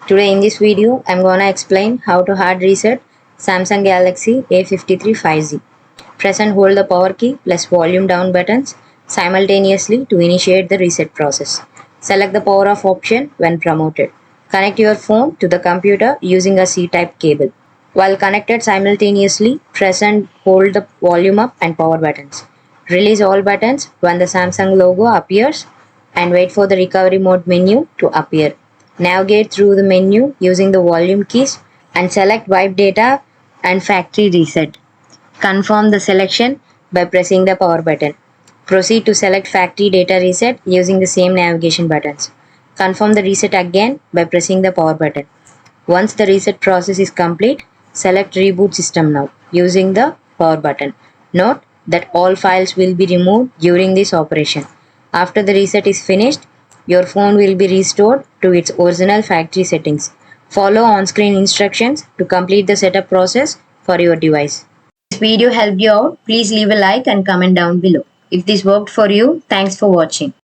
Today in this video, I'm gonna explain how to hard reset Samsung Galaxy A53 5G. Press and hold the power key plus volume down buttons simultaneously to initiate the reset process. Select the power off option when promoted. Connect your phone to the computer using a C-type cable. While connected simultaneously, press and hold the volume up and power buttons. Release all buttons when the Samsung logo appears and wait for the recovery mode menu to appear. Navigate through the menu using the volume keys and select wipe data and factory reset. Confirm the selection by pressing the power button. Proceed to select factory data reset using the same navigation buttons. Confirm the reset again by pressing the power button. Once the reset process is complete, select Reboot System Now using the power button. Note that all files will be removed during this operation. After the reset is finished, your phone will be restored to its original factory settings. Follow on-screen instructions to complete the setup process for your device. If this video helped you out, please leave a like and comment down below. If this worked for you, thanks for watching.